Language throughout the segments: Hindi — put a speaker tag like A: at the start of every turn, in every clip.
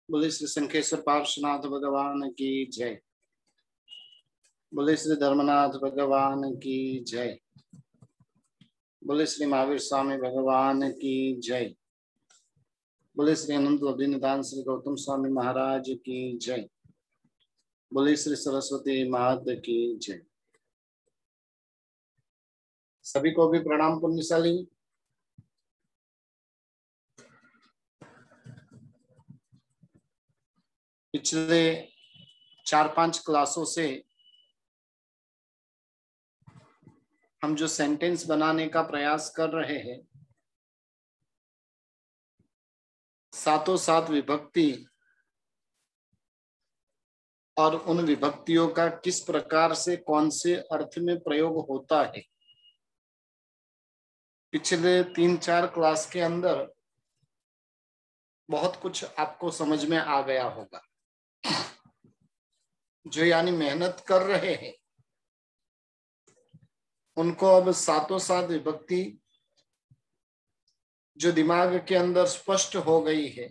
A: बोले श्री शंखेश्वर पार्श्वनाथ भगवान की जय। बोले श्री धर्मनाथ भगवान की जय। बोले श्री महावीर स्वामी भगवान की जय। बोले श्री अनंत अभिनिधान श्री गौतम स्वामी महाराज की जय। बोले श्री सरस्वती माता की जय। सभी को भी प्रणाम पुण्यशाली। पिछले 4-5 क्लासों से हम जो सेंटेंस बनाने का प्रयास कर रहे हैं, सातों सात विभक्ति और उन विभक्तियों का किस प्रकार से कौन से अर्थ में प्रयोग होता है, पिछले 3-4 क्लास के अंदर बहुत कुछ आपको समझ में आ गया होगा। जो यानी मेहनत कर रहे हैं उनको अब सातों सात विभक्ति जो दिमाग के अंदर स्पष्ट हो गई है,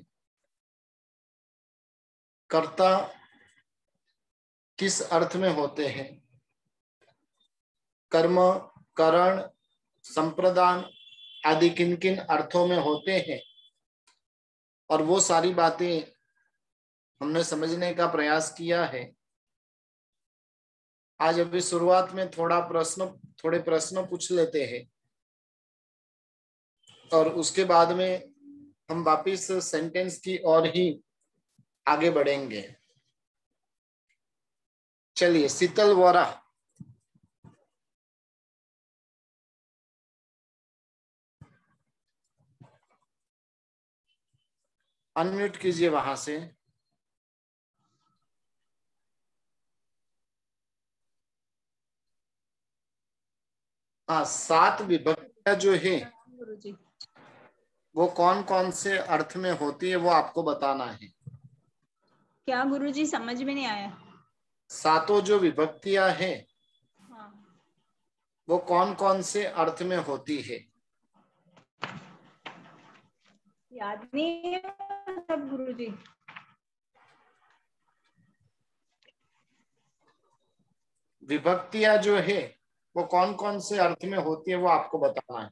A: कर्ता किस अर्थ में होते हैं, कर्म, करण, संप्रदान आदि किन किन अर्थों में होते हैं, और वो सारी बातें हमने समझने का प्रयास किया है। आज अभी शुरुआत में थोड़े प्रश्न पूछ लेते हैं और उसके बाद में हम वापिस सेंटेंस की ओर ही आगे बढ़ेंगे। चलिए, शीतल वोरा। अनम्यूट कीजिए वहां से। हाँ, 7 विभक्तियां जो है वो कौन कौन से अर्थ में होती है वो आपको बताना है।
B: क्या गुरुजी, समझ में नहीं आया।
A: सातों जो विभक्तियां हैं
B: हाँ।
A: वो कौन कौन से अर्थ में होती है।
B: याद नहीं है सब गुरुजी।
A: विभक्तियां जो है वो कौन कौन से अर्थ में होती है वो आपको बताना है।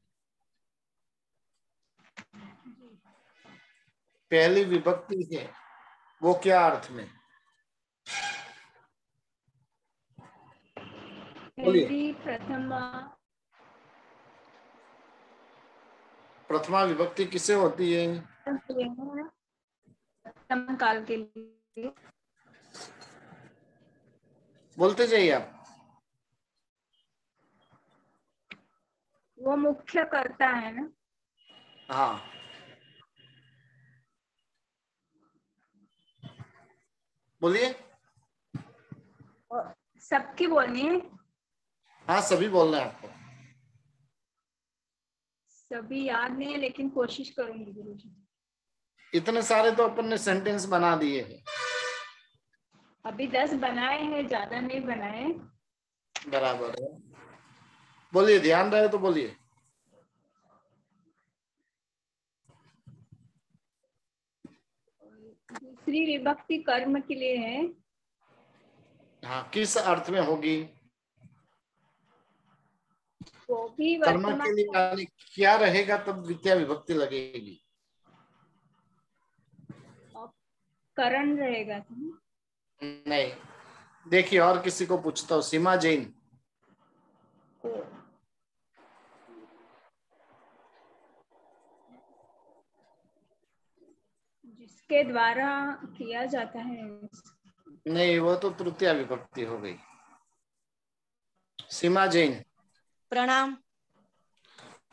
A: पहली विभक्ति है वो क्या अर्थ में? बोलिए। प्रथमा विभक्ति किसे होती है?
B: प्रथम काल के लिए।
A: बोलते जाइए आप।
B: वो मुख्य करता है ना।
A: हाँ, बोलिए।
B: सबकी बोलनी है।
A: हाँ, सभी बोलना है आपको।
B: सभी याद नहीं है लेकिन कोशिश करूंगी गुरुजी।
A: इतने सारे तो अपन ने सेंटेंस बना दिए हैं।
B: अभी 10 बनाए हैं, ज्यादा नहीं बनाए।
A: बराबर है। बोलिए, ध्यान रहे तो बोलिए।
B: दूसरी विभक्ति कर्म के लिए है।
A: हाँ, किस अर्थ में होगी?
B: वो भी
A: कर्म
B: वर्तमान
A: के लिए यानी क्या रहेगा तब द्वितीय विभक्ति लगेगी।
B: करण रहेगा तो।
A: नहीं, देखिए और किसी को पूछता हूँ। सीमा जैन।
B: जिसके द्वारा किया जाता है।
A: नहीं, वो तो तृतीया विभक्ति हो गई। सीमा जैन।
C: प्रणाम।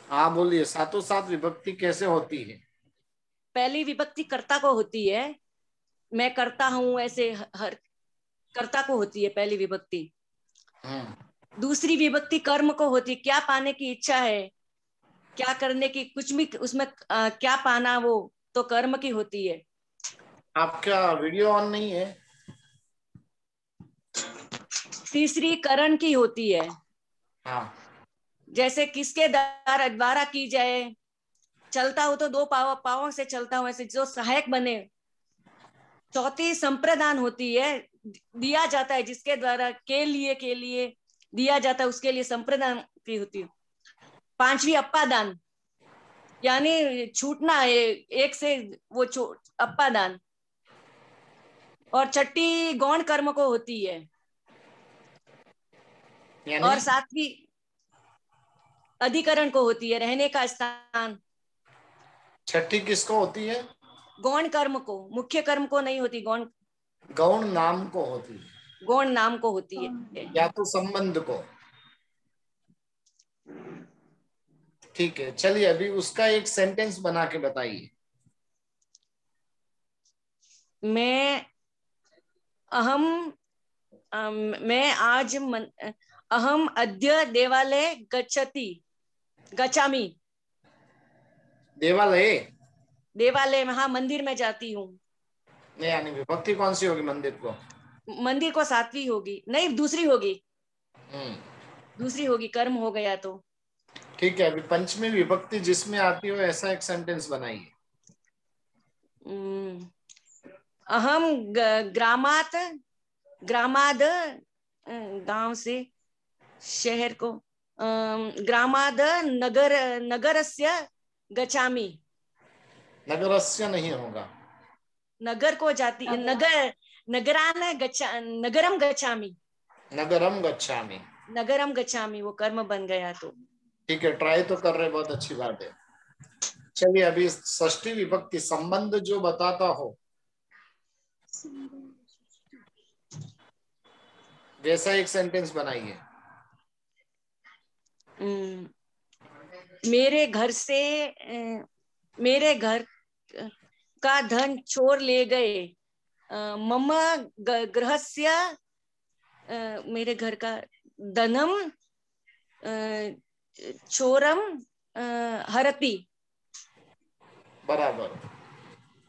A: हाँ बोलिए, सातों सात विभक्ति कैसे होती है?
C: पहली विभक्ति कर्ता को होती है, मैं करता हूं, ऐसे हर कर्ता को होती है पहली विभक्ति। दूसरी विभक्ति कर्म को होती है, क्या पाने की इच्छा है, क्या करने की, कुछ भी उसमें क्या पाना, वो तो कर्म की होती है।
A: आपका वीडियो ऑन नहीं है?
C: तीसरी करण की होती है,
A: हाँ।
C: जैसे किसके द्वारा की जाए, चलता हो तो दो पावों से चलता हूं, ऐसे जो सहायक बने। चौथी संप्रदान होती है, दिया जाता है जिसके द्वारा, के लिए दिया जाता है, उसके लिए संप्रदान की होती है। पांचवी अप्पादान, यानी छूटना है एक से, वो अप्पादान। और छठी गौण कर्म को होती है। और सातवीं अधिकरण को होती है, रहने का स्थान।
A: छठी किसको होती है?
C: गौण कर्म को, मुख्य कर्म को नहीं होती, गौण
A: गौण नाम को होती है,
C: गौण नाम को होती है।
A: या तो संबंध को। ठीक है, चलिए अभी उसका एक सेंटेंस बना के बताइए।
C: मैं अहम मैं आज अहम अद्य देवालय गच्छामि।
A: देवालय।
C: देवालय में, हाँ, मंदिर में जाती हूँ।
A: नहीं, यानी विभक्ति कौन सी होगी मंदिर को?
C: मंदिर को सातवीं होगी, नहीं दूसरी होगी,
A: हम्म,
C: दूसरी होगी, कर्म हो गया तो।
A: ठीक है, अभी पंचमी विभक्ति जिसमें आती हो ऐसा एक सेंटेंस बनाइए।
C: अहम ग्रामात, ग्रामाद, गांव से शहर को, ग्रामाद नगरस्य गच्छामि।
A: नगरस्य नहीं होगा।
C: नगर को जाती, नगरम गच्छामि।
A: नगरम गच्छामि।
C: नगरम गच्छामि, वो कर्म बन गया तो।
A: ठीक है, ट्राई तो कर रहे, बहुत अच्छी बात है। चलिए अभी षष्ठी विभक्ति संबंध जो बताता हो वैसा एक सेंटेंस बनाइए।
C: मेरे घर से, मेरे घर का धन चोर ले गए। मम गृहस्य, मेरे घर का धनम चोरम हरति।
A: बराबर।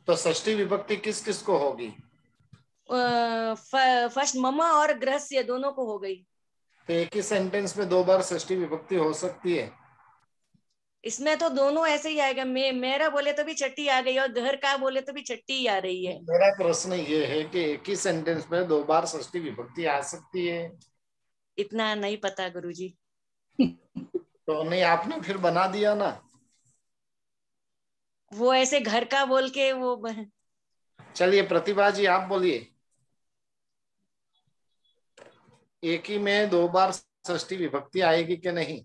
A: तो षष्ठी विभक्ति किस किस को होगी?
C: फर्स्ट मम और गृहस्य दोनों को हो गई।
A: तो एक ही सेंटेंस में दो बार षष्ठी विभक्ति हो सकती है?
C: इसमें तो दोनों ऐसे ही आएगा, मेरा बोले तो भी छठी आ गई, और घर का बोले तो भी छठी ही आ रही है।
A: मेरा प्रश्न ये है कि एक ही सेंटेंस में दो बार षष्ठी विभक्ति आ सकती है?
C: इतना नहीं पता गुरुजी।
A: तो नहीं, आपने फिर बना दिया ना।
C: वो ऐसे घर का बोल के वो
A: चलिए प्रतिभा जी आप बोलिए, एक ही में दो बार षष्ठी विभक्ति आएगी कि नहीं?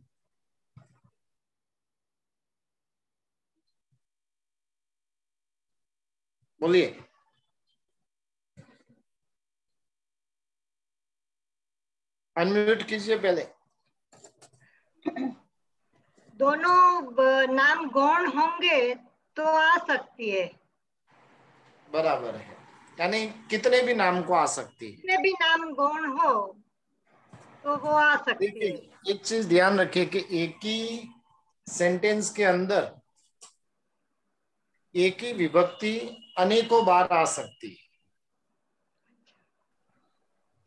A: बोलिए। अनम्यूट कीजिए पहले।
D: दोनों नाम गौण होंगे तो आ सकती है।
A: बराबर है, यानी कितने भी नाम को आ सकती है।
D: कितने भी नाम गौण हो तो वो आ सकती है।
A: देखिए एक चीज ध्यान रखिए कि एक ही सेंटेंस के अंदर एक ही विभक्ति अनेकों बार आ सकती है।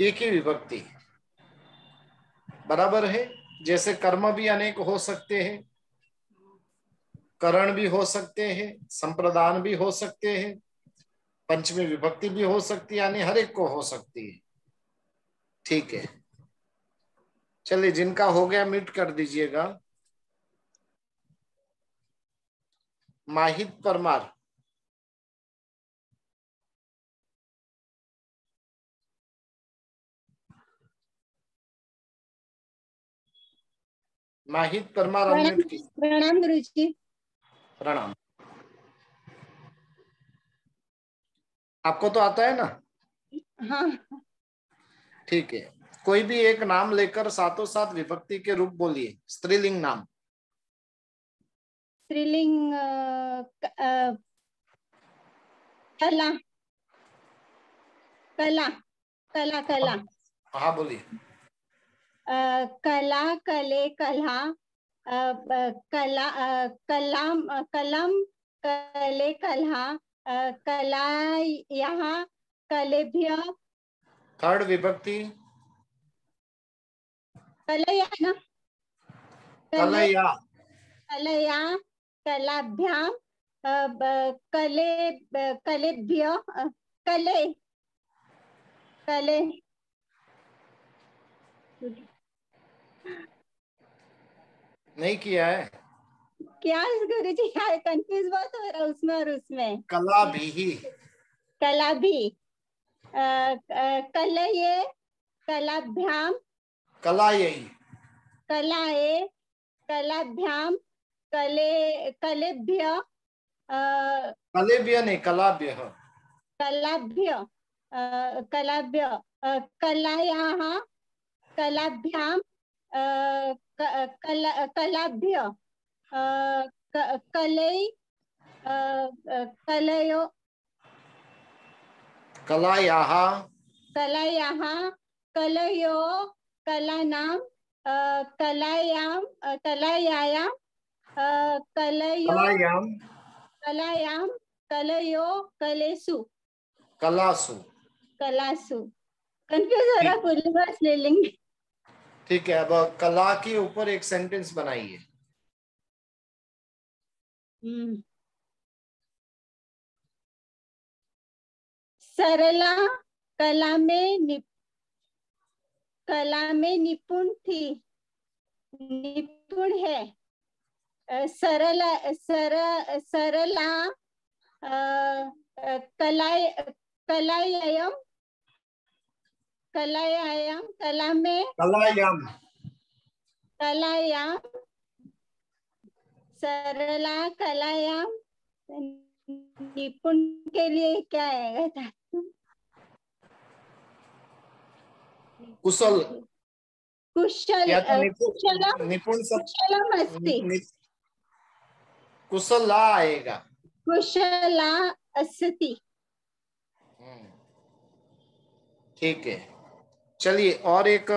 A: एक ही विभक्ति, बराबर है। जैसे कर्म भी अनेक हो सकते हैं, करण भी हो सकते हैं, संप्रदान भी हो सकते हैं, पंचमी विभक्ति भी हो सकती है, यानी हर एक को हो सकती है। ठीक है, चलिए जिनका हो गया म्यूट कर दीजिएगा। माहित परमार। माहित परमार अनम्यूट की।
B: प्रणाम गुरुजी।
A: प्रणाम। आपको तो आता है ना?
B: हाँ।
A: ठीक है, कोई भी एक नाम लेकर साथों साथ विभक्ति के रूप बोलिए, स्त्रीलिंग नाम।
B: स्त्रीलिंग कला कला कला कला।
A: हाँ बोलिए।
B: कला कले कला कला कलम कलम कले कला कला यहाँ कलेभ्य।
A: थर्ड विभक्ति
B: कलया ना।
A: कलया।
B: कलया कलाभ्याम कले कलेभ्य कले कले।
A: नहीं किया है
B: क्या गुरुजी, यार कंफ्यूज बहुत हो रहा है उसमें और उसमें।
A: कला भी।
B: कला भी कलये कलाभ्याम
A: कला यही।
B: कलाए कलाभ्याम कले कलेभ्य
A: कलेभ्य नहीं, कलाभ्य।
B: कलाभ्य कलाभ्य कलायाः कलाभ्याम कलाभ्य कलै कलयो
A: कलायाः
B: कलायाः कलयो कलानां कलायां कलायां कलयो
A: कलायाम
B: कलायां कलयो कलेसु
A: कलासु।
B: कलासु। कंफ्यूज हो रहा पुल्लिंग और स्त्रीलिंग।
A: ठीक है, अब कला के ऊपर एक सेंटेंस बनाइए।
B: सरला कला में निपुण थी, निपुण है। सरला सरला कलायाम कलायाम कला में
A: कलायाम
B: कलायाम सरला कलायाम निपुण के लिए क्या है?
A: कुशल
B: कुशल
A: या तो
B: कुशलम
A: निपुण सब
B: कुशलम अस्ति।
A: कुशला आएगा।
B: कुशला अस्ति।
A: ठीक है, चलिए और एक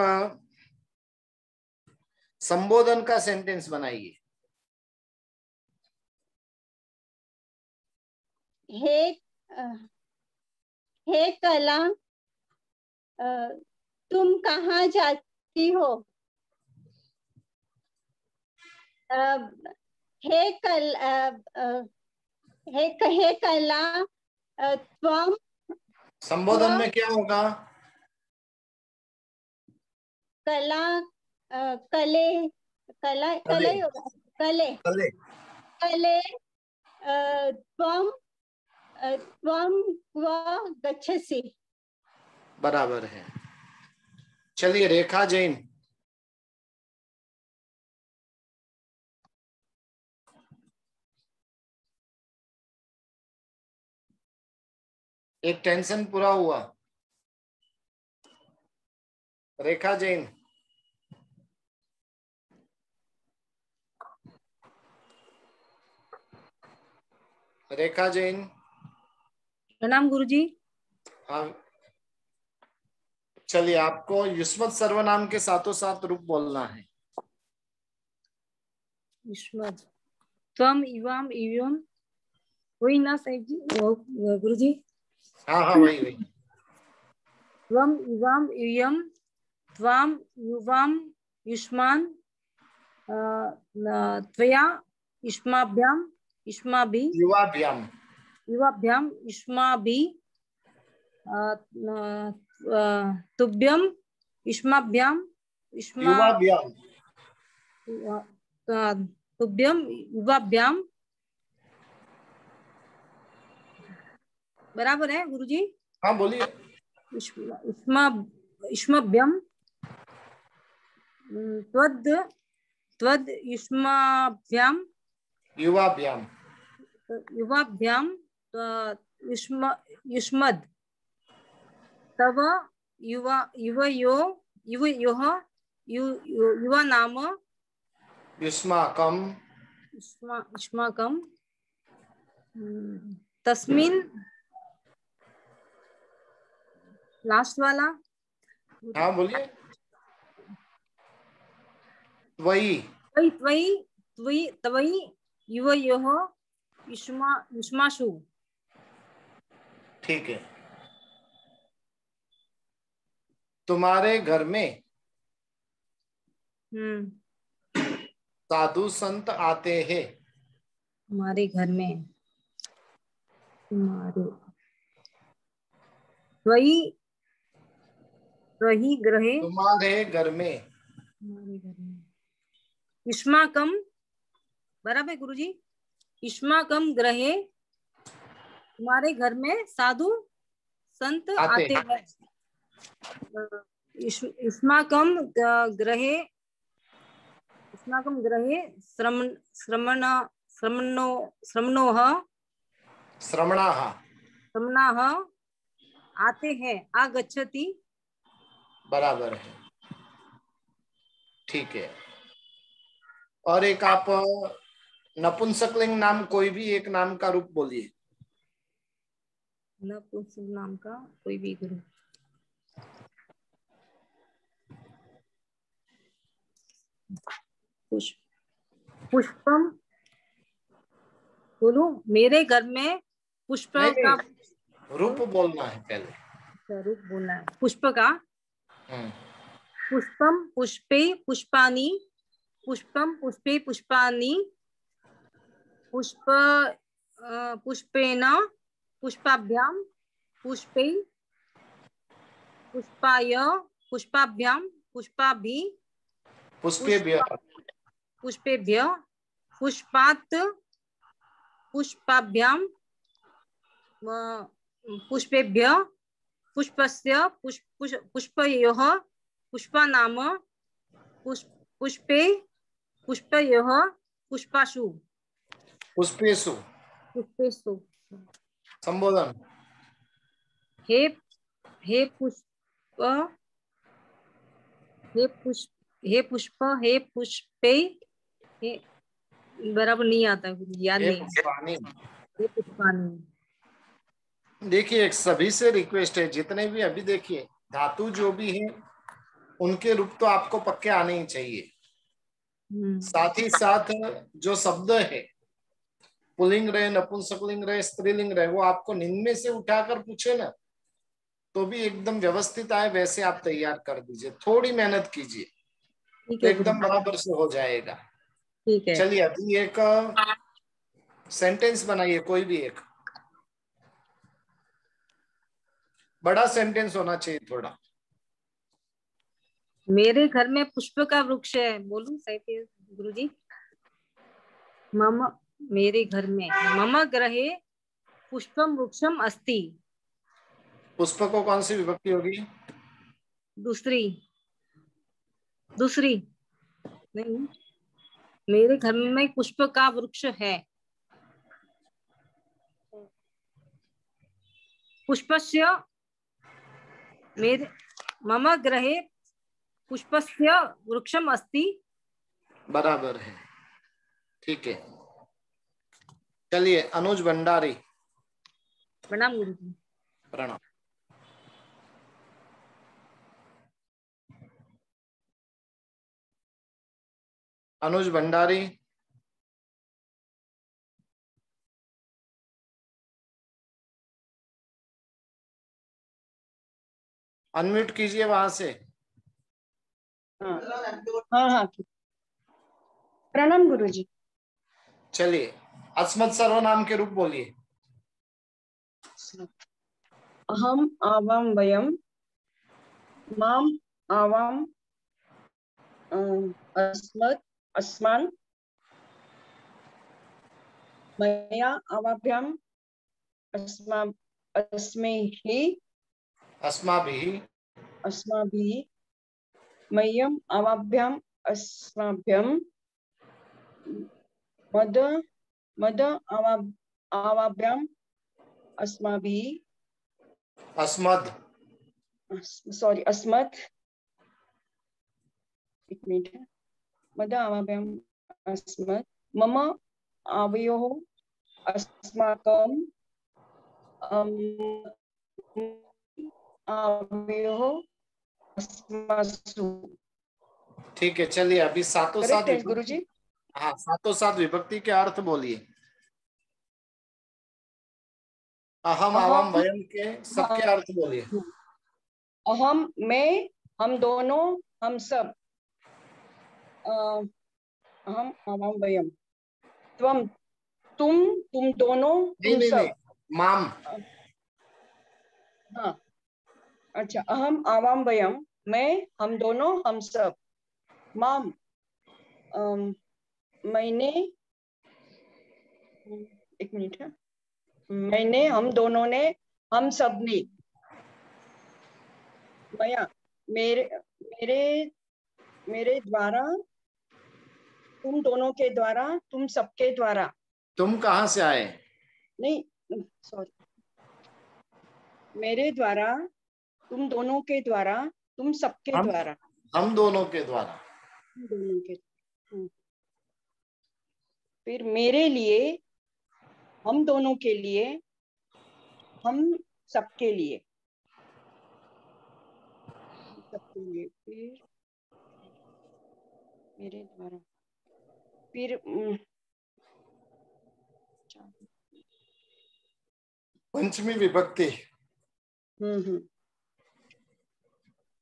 A: संबोधन का सेंटेंस बनाइए।
B: हे कला तुम कहाँ जाती हो? हे कला त्वम।
A: संबोधन में क्या होगा?
B: कला कले कला कले होगा। कले
A: कले
B: कले त्वम त्वम क्व गच्छसि।
A: बराबर है। चलिए रेखा जैन। एक टेंशन पूरा हुआ। रेखा जैन। रेखा जैन।
C: प्रणाम गुरुजी।
A: हाँ, चलिए आपको युष्मत सर्वनाम के साथों साथ रूप बोलना है।
C: युष्मत त्वम इवाम इवम, वही ना साहिब जी, गुरुजी।
A: हाँ हाँ वही वही।
C: त्वम इवाम इवम त्वाम युवाम युष्मान त्वया युष्माभ्याम युष्माभि
A: युवाभ्याम
C: युवाभ्याम युष्माभि तुभ्यम युष्माभ्याम युष्मा
A: युवाभ्याम
C: तुभ्यम युवाभ्याम। बराबर है गुरुजी?
A: हाँ बोलिए।
C: युष्माभ्यम त्वद
E: त्वद् युष्माभ्याम
A: युवाभ्याम
E: युवाभ्याम युष्मद् तव युवयोः युवा नाम
A: युष्माकं
E: युष्माकं तस्मिन् लास्ट वाला।
A: हाँ बोलिए। त्वयि
E: त्वयि युवयोः युष्मासु।
A: ठीक है। तुम्हारे घर में साधु संत आते हैं।
E: हमारे घर में त्वयि गृहे
A: तुम्हारे घर में
E: युष्माकं बराबर गुरुजी। युष्माकं गृहे हमारे घर में साधु संत आते हैं। युष्माकं गृहे श्रमणाः आते हैं। आगच्छति
A: बराबर है। ठीक है। और एक आप नपुंसकलिंग नाम कोई भी एक नाम का रूप बोलिए।
E: नपुंसक नाम का कोई भी गुरु। पुष्पम बोलू। मेरे घर में पुष्प का
A: रूप बोलना है पहले।
E: रूप बोलना है पुष्प का। पुष्पम पुष्पे पुष्पानि पुष्पम पुष्पे पुष्पानि पुष्पेन पुष्पाभ्याम पुष्पे पुष्पाय पुष्पाभ्याम पुष्पेभ्य पुष्पात् पुष्पाभ्याम पुष्पेभ्य पुष्पस्य पुष्पयोः पुष्पानाम पुष्पे पुष्पयोः पुष्पासु
A: पुष्पेषु संबोधन।
E: हे पुष्पे हे बराबर नहीं आता, याद नहीं। हे पुष्पानी।
A: देखिए एक सभी से रिक्वेस्ट है, जितने भी अभी देखिए धातु जो भी है उनके रूप तो आपको पक्के आने ही चाहिए। साथ ही साथ जो शब्द है पुल्लिंग रहे, नपुंसकलिंग रहे, स्त्रीलिंग रहे, वो आपको निम्न से उठाकर पूछे ना तो भी एकदम व्यवस्थित आए वैसे आप तैयार कर दीजिए। थोड़ी मेहनत कीजिए तो एकदम बराबर से हो जाएगा।
E: ठीक है।
A: चलिए अभी एक सेंटेंस बनाइए, कोई भी एक बड़ा सेंटेंस होना चाहिए थोड़ा।
E: मेरे घर में पुष्प का वृक्ष है। बोलूं सही गुरुजी? मम मेरे घर में मम गृहे पुष्पम वृक्षम अस्ति।
A: पुष्प को कौन सी विभक्ति होगी?
E: दूसरी नहीं। मेरे घर में पुष्प का वृक्ष है। पुष्पस्य मेरे मम गृहे पुष्पस्य वृक्षम अस्ति।
A: बराबर है। ठीक है। चलिए अनुज भंडारी।
E: प्रणाम गुरुजी।
A: प्रणाम। अनुज भंडारी। अनम्यूट कीजिए वहां से।
F: हाँ। प्रणाम गुरुजी।
A: चलिए अस्मत् सर्वनाम के रूप बोलिए।
F: अहम आवाम वयम माम आवाम अस्मत् अस्मान् मया आवाभ्याम अस्माभिः मह्यम आवाभ्याम अस्माभ्यम मद मद आवाभ्याम अस्माभिः
A: अस्मद
F: सॉरी अस्मत् एक मिनट है मद आवाभ्याम अस्मत् मम आवयोः अस्माकं आवयोः अस्मासु।
A: ठीक है, चलिए अभी सातों सात
F: करेक्ट है गुरुजी?
A: हाँ, सातों सात विभक्ति के अर्थ बोलिए। अहम आवाम वयम के सबके अर्थ बोलिए।
F: अहम मैं, हम दोनों, हम सब। अहम आवाम वयम। त्वम तुम दोनों, तुम
A: नहीं,
F: सब।
A: माम।
F: हाँ अच्छा, अहम आवाम वयम, मैं, हम दोनों, हम सब। माम मैंने, एक मिनट है, मैंने, हम दोनों ने, हम सब ने। मया मेरे मेरे मेरे द्वारा, तुम दोनों के द्वारा, तुम सबके द्वारा।
A: तुम कहाँ से आए?
F: नहीं सॉरी, मेरे द्वारा, तुम दोनों के द्वारा, तुम सबके द्वारा।
A: हम दोनों के द्वारा।
F: हम दोनों के। फिर मेरे लिए, हम दोनों के लिए, हम सबके लिए। सबके लिए। फिर मेरे द्वारा। फिर
A: पंचमी विभक्ति।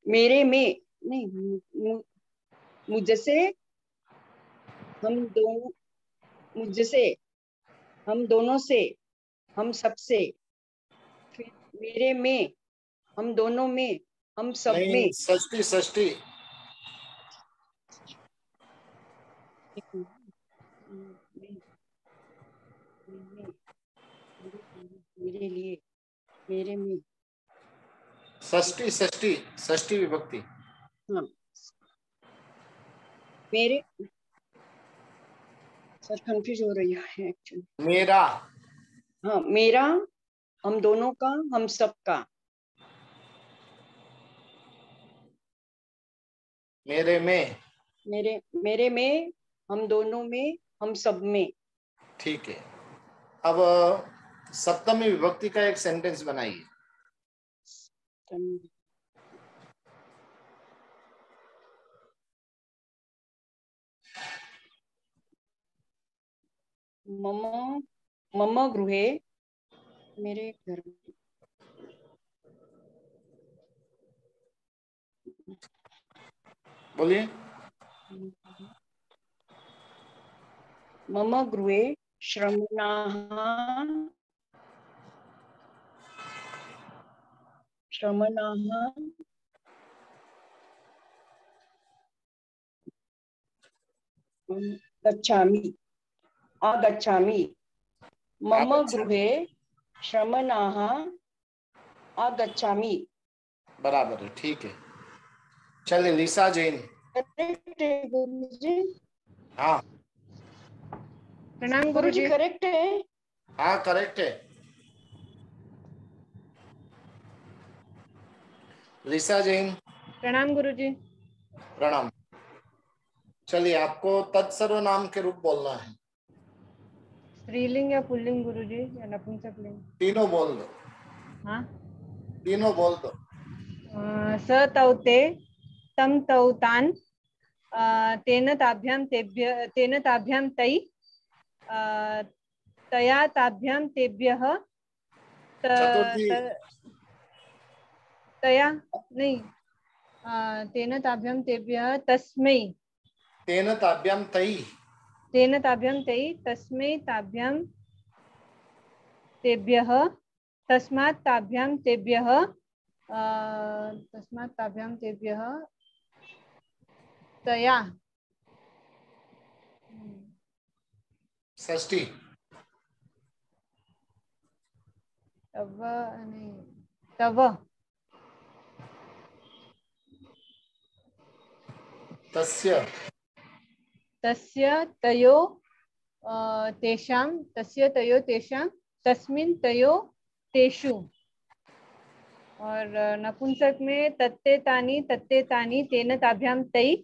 F: मेरे में नहीं, मुझसे, हम दोनों, मुझसे, हम दोनों से, हम सबसे। फिर मेरे में, हम दोनों में, हम सब में।
A: षष्ठी षष्ठी।
F: मेरे लिए, मेरे में।
A: षष्ठी षष्ठी षष्ठी विभक्ति।
F: हाँ मेरे, सर कंफ्यूज हो रही है एक्चुअली।
A: मेरा।
F: हाँ मेरा, हम दोनों का, हम सब का।
A: मेरे में।
F: मेरे में, हम दोनों में, हम सब में।
A: ठीक है, अब सप्तमी विभक्ति का एक सेंटेंस बनाइए।
F: मम मम गृहे, मेरे घर में।
A: बोलिए।
F: मम गृहे श्रमणाः गच्छामि, आगच्छामि। मम गृहे श्रमणाः आगच्छामि।
A: बराबर है, ठीक है। चलिए लिसा जैन।
F: करेक्ट है गुरुजी?
A: हाँ
D: प्रणाम
F: गुरुजी,
D: गुरुजी।
F: करेक्ट है?
A: हाँ करेक्ट है। लिसा जैन।
D: प्रणाम गुरुजी।
A: प्रणाम। चलिए, आपको तत्सर्वनाम के रूप बोलना है।
D: स्त्रीलिंग या पुल्लिंग गुरुजी, या नपुंसकलिंग?
A: तीनों बोल दो।
D: हाँ,
A: तीनों बोल दो।
D: स तौते, तम तौ तान, तेन ताभ्याम तेभ्य, तेन ताभ्याम तै, तया ताभ्याम तेभ्यः,
A: चतुर्थी।
D: तया नहीं, तेन ताभ्याम तेभ्यः तस्मै,
A: तेन ताभ्याम तई।
D: तेन ताभ्याम तै, तस्मै ताभ्याम तेभ्यः, तस्मात् ताभ्याम तेभ्यः, तस्मात् ताभ्याम तेभ्यः, तया।
A: षष्ठी।
D: तव नहीं, तव।
A: तस्य।
G: तस्य तयो तेषां तस्य तयो तेषां तस्मिन् तयो तेषु। और नपुंसक में तत्ते तानी तेन ताभ्याम तै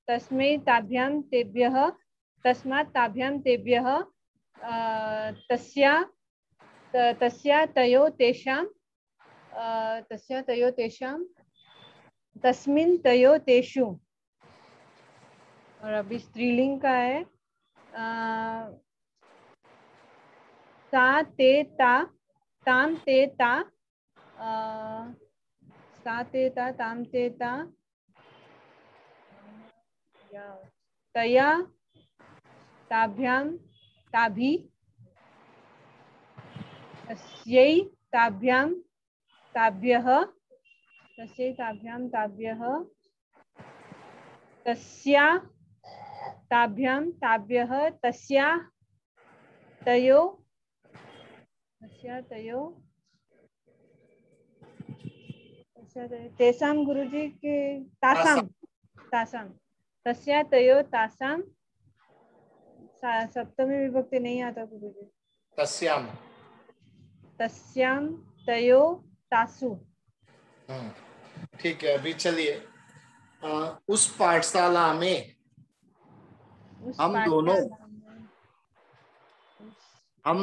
G: तस्मै ताभ्याम तेभ्यः तस्मात् ताभ्याम तेभ्यः तस्या तयो तेषां तस्मिन् तयो तेषु। और अभी स्त्रीलिंग का है सा ते ता ताम ते ता सा ते ता ताम ते ता तया ताभ्याम ताभि तस्यै ताभ्याम ताभ्यः तस्यै ताभ्याम ताभ्यः तस्या ताभ्याम ताभ्यः तस्या तयो तेसां गुरुजी के तासां तस्या तयो तासां सप्तमी विभक्ति नहीं आता गुरुजी। तस्यां तयो तासु।
A: ठीक है। अभी चलिए उस पाठशाला में हम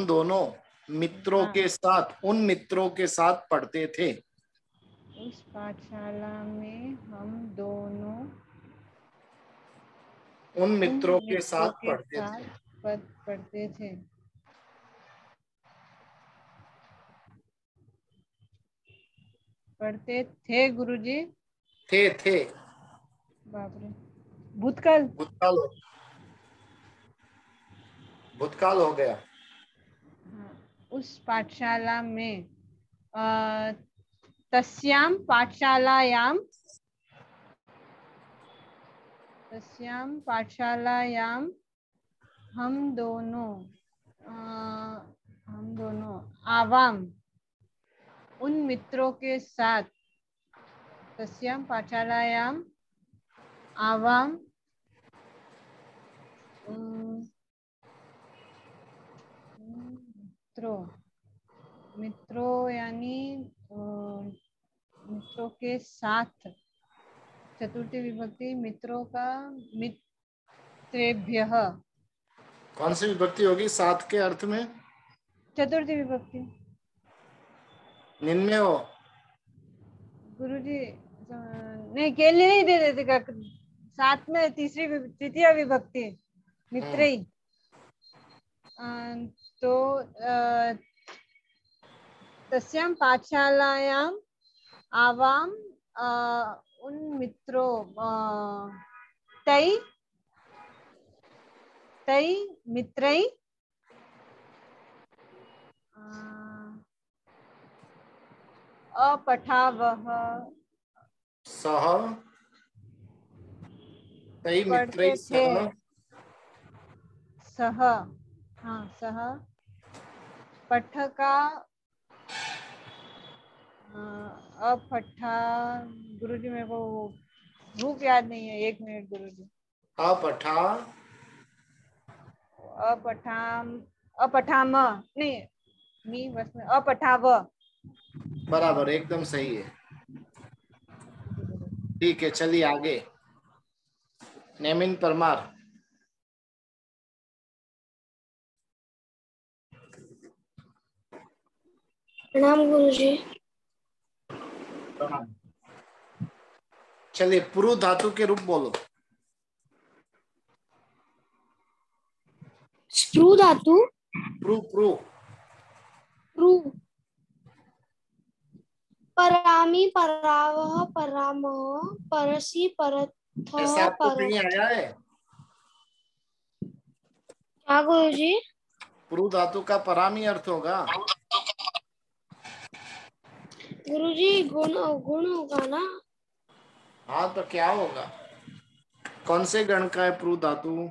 A: दोनों मित्रों के साथ उन मित्रों के साथ पढ़ते थे।
G: उस पाठशाला में हम दोनों
A: उन मित्रों के साथ पढ़ते
G: थे। पढ़ते थे गुरुजी।
A: थे
G: बाप रे, भूतकाल
A: हो गया।
G: उस पाठशाला में तस्यां पाठशालायां हम दोनों आवाम उन मित्रों के साथ तस्यां पाठशालायां आवाम मित्रों यानी मित्रों के साथ चतुर्थी विभक्ति मित्रों का मित्रेभ्यः।
A: कौन सी विभक्ति होगी साथ के अर्थ में?
G: चतुर्थी विभक्ति।
A: निन्ने हो
G: गुरुजी नहीं केली नहीं दे देते का साथ में तृतीय विभक्ति मित्रई। तो तस्यां पाठशालायां आवाम उन मित्रों तै मित्रै अपठावः
A: सह तै मित्रै
G: पढ़ते थे।
A: सह
G: सह पठका अपठा। गुरुजी मेरे को रूप याद नहीं है, 1 मिनट गुरुजी। अपठाम नहीं मी बस में अपठाव।
A: बराबर, एकदम सही है। ठीक है, चलिए आगे। नेमिन परमार।
H: प्रणाम गुरुजी।
A: चलिए पुरु धातु के रूप बोलो।
H: स्प्रु धातु
A: प्रू
H: परामी परावह परामह परसी परथ
A: ऐसा आपको कहीं आया है?
H: क्या गुरुजी?
A: पुरु धातु का परामी अर्थ होगा
H: गुरुजी गुण होगा ना?
A: हाँ, तो क्या होगा? कौन से गण का है पुरु धातु?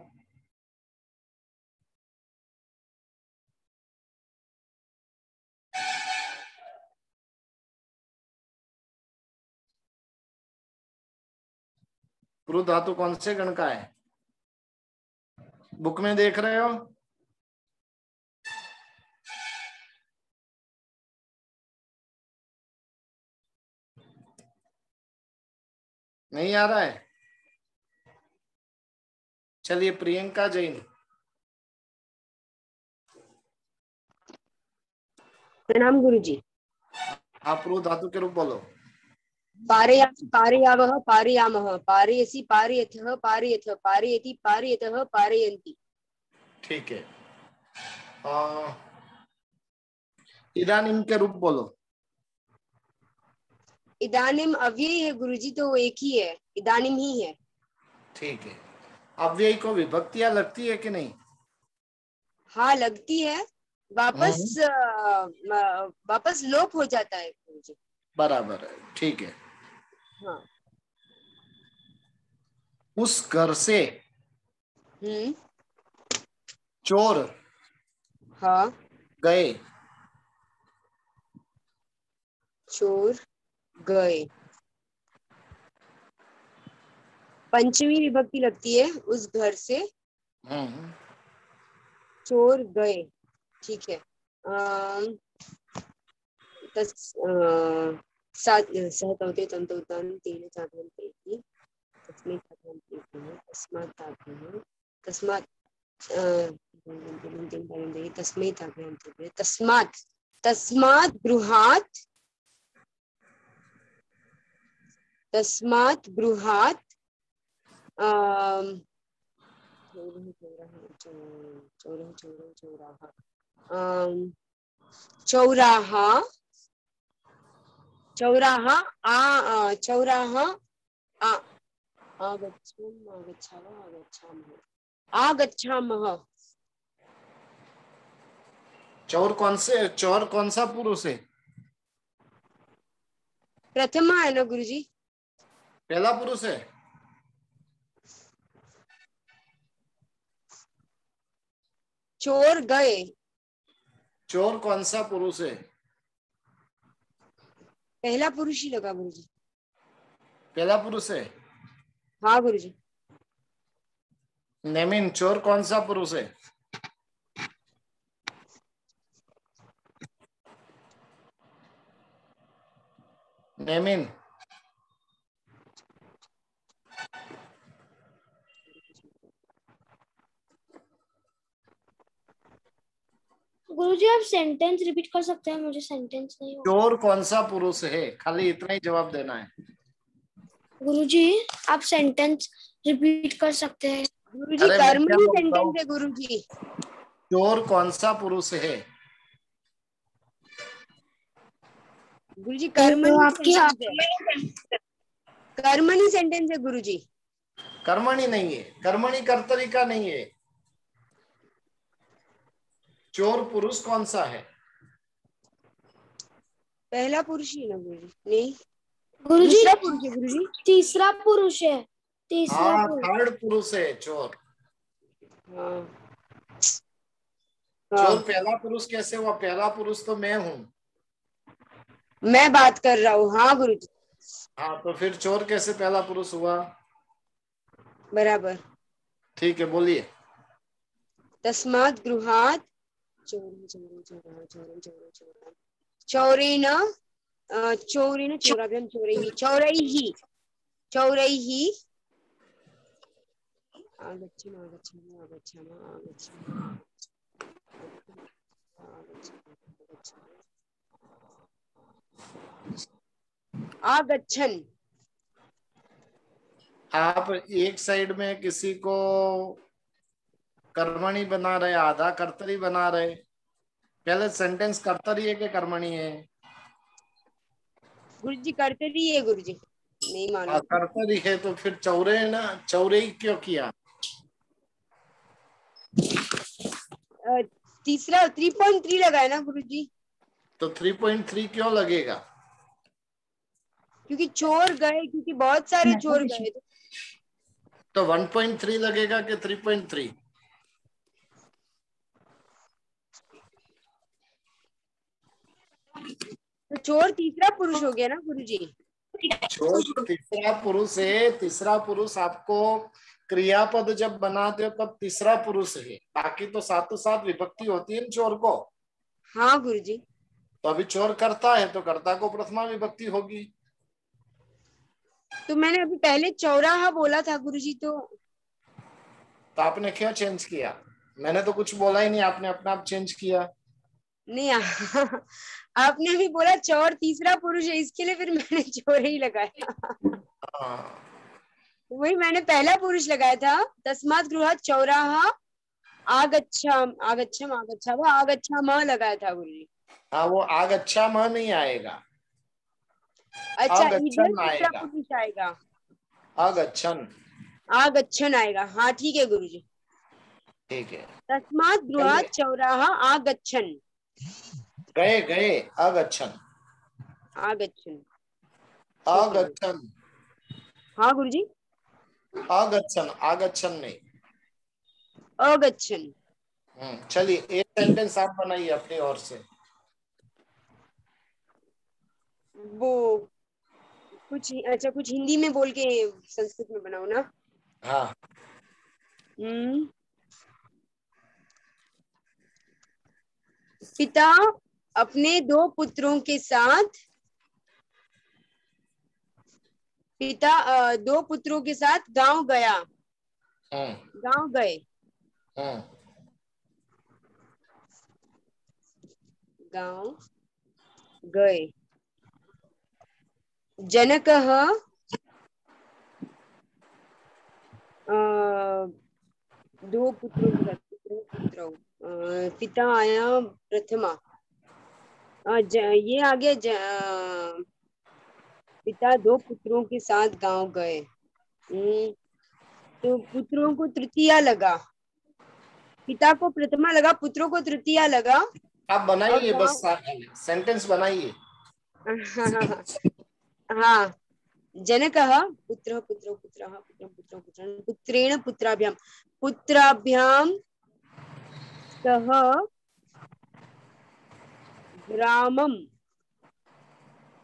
A: पुरु धातु कौन से गण का है? बुक में देख रहे हो? नहीं आ रहा है? चलिए प्रियंका जैन।
I: प्रणाम गुरुजी।
A: आप रू धातु के रूप बोलो।
I: पारयामि पारयावः पारयामः पारयसि पारयथः पारयथ पारयति पारयतः पारयन्ति।
A: ठीक है। इदानीम के रूप बोलो।
I: इदानीम अव्यय है गुरुजी, तो वो एक ही है, इदानीम ही है।
A: ठीक है। अव्यय को विभक्तियां लगती है कि नहीं?
I: हाँ लगती है, वापस वापस लोप हो जाता है गुरुजी।
A: बराबर है, ठीक है।
I: हाँ।
A: उस घर से चोर
I: हाँ
A: गए।
I: चोर गए, पंचमी विभक्ति लगती है। उस घर से चोर गए, ठीक है। सहतौते तन्तौतान् तेन चाभ्यन्ते तस्मै चाभ्यन्ते तस्मात् ताभ्यः तस्मात् तस्मै ताभ्यन्ते तस्मात् तस्मात् गृहात् आगच्छामः।
A: चोर कौन सा पुरुष है?
I: प्रथमा है ना गुरुजी?
A: पहला पुरुष है।
I: चोर गए,
A: चोर कौन सा पुरुष है?
I: पहला पुरुष ही लगा गुरुजी।
A: पहला पुरुष है।
I: हाँ गुरुजी।
A: नेमिन, चोर कौन सा पुरुष है? नेमिन।
H: गुरुजी आप सेंटेंस रिपीट कर सकते हैं, मुझे सेंटेंस नहीं हो।
A: चोर कौन सा पुरुष है, खाली इतना ही जवाब देना है।
H: गुरुजी आप सेंटेंस रिपीट कर सकते हैं।
I: गुरुजी कर्मणी सेंटेंस है गुरुजी।
A: चोर कौन सा पुरुष है?
I: गुरुजी कर्मणी सेंटेंस है गुरुजी।
A: कर्मणी नहीं है, कर्मणी कर्तरी का नहीं है। चोर पुरुष कौन सा है?
I: पहला पुरुष ही ना गुरुजी? नहीं
H: गुरुजी
I: दूसरा पुरुष है गुरुजी।
H: तीसरा पुरुष है, तीसरा पुरुष।
A: थर्ड पुरुष है चोर।
I: हाँ।
A: चोर पहला पुरुष कैसे हुआ? पहला पुरुष तो मैं हूँ।
I: मैं बात कर रहा हूँ। हाँ गुरुजी।
A: हाँ, तो फिर चोर कैसे पहला पुरुष हुआ?
I: बराबर।
A: ठीक है, बोलिए।
I: तस्मात् गृहात् चौरेण चोराभ्यां चौरैः आगच्छन्।
A: आप एक साइड में किसी को कर्मणी बना रहे, आधा कर्तरी बना रहे। पहले सेंटेंस कर्तरी है कि कर्मणी है?
I: गुरुजी कर्तरी है गुरुजी। नहीं मानो।
A: कर्तरी है तो फिर चौरे ना, चौरे क्यों किया?
I: तीसरा 3.3 लगा है ना गुरुजी?
A: तो 3.3 क्यों लगेगा?
I: क्योंकि चोर गए, क्योंकि बहुत सारे चोर गए।
A: तो 1.3 लगेगा कि 3.3?
I: तो चोर तीसरा पुरुष हो गया ना गुरुजी?
A: चोर तीसरा पुरुष है। तीसरा पुरुष आपको क्रियापद जब बनाते हो तब तीसरा पुरुष है, बाकी तो सातों सात विभक्ति होती है ना चोर को।
I: हाँ गुरुजी।
A: तो अभी चोर करता है तो कर्ता को प्रथमा विभक्ति होगी।
I: तो मैंने अभी पहले चौराहा बोला था गुरुजी, तो
A: आपने क्यों चेंज किया? मैंने तो कुछ बोला ही नहीं, आपने अपना आप चेंज किया।
I: नहीं आपने भी बोला चौर तीसरा पुरुष है, इसके लिए फिर मैंने चोर ही लगाया।
A: हाँ।
I: वही मैंने पहला पुरुष लगाया था, तस्मात् गृहात् चौराहा आगच्छाम आगच्छम आगच्छा वो आगच्छाम लगाया था गुरुजी।
A: हाँ, वो आगच्छा म नहीं आएगा,
I: अच्छा, इधर
A: आगच्छन
I: तीसरा
A: आएगा,
I: पुरुष आएगा,
A: आगच्छन।
I: आगच्छन आएगा। हाँ ठीक है गुरुजी।
A: ठीक है।
I: तस्मात् गृहात् चौराहा आगच्छन,
A: गए गए, आगच्छन
I: आगच्छन,
A: आगच्छन।
I: हाँ गुरुजी,
A: आगच्छन, आगच्छन नहीं।
I: अगच्छन।
A: चलिए एक सेंटेंस आप बनाइए अपनी ओर से।
I: वो कुछ अच्छा कुछ हिंदी में बोल के संस्कृत में बनाओ ना।
A: हाँ।
I: पिता अपने दो पुत्रों के साथ, पिता दो पुत्रों के साथ गांव गया, गांव गए, गांव गए। जनकः दो पुत्रों के साथ, पुत्रों पिता आया प्रथमा, ये आ गया पिता दो पुत्रों के साथ गांव गए। तो पुत्रों को तृतीया लगा, पिता को प्रथमा लगा, पुत्रों को तृतीया लगा।
A: आप बनाइए, बस सेंटेंस बनाइए।
I: हाँ, जनकः पुत्रः पुत्रो पुत्रः पुत्रं पुत्रं पुत्रं पुत्रेण पुत्राभ्याम, पुत्राभ्याम सह ग्रामम,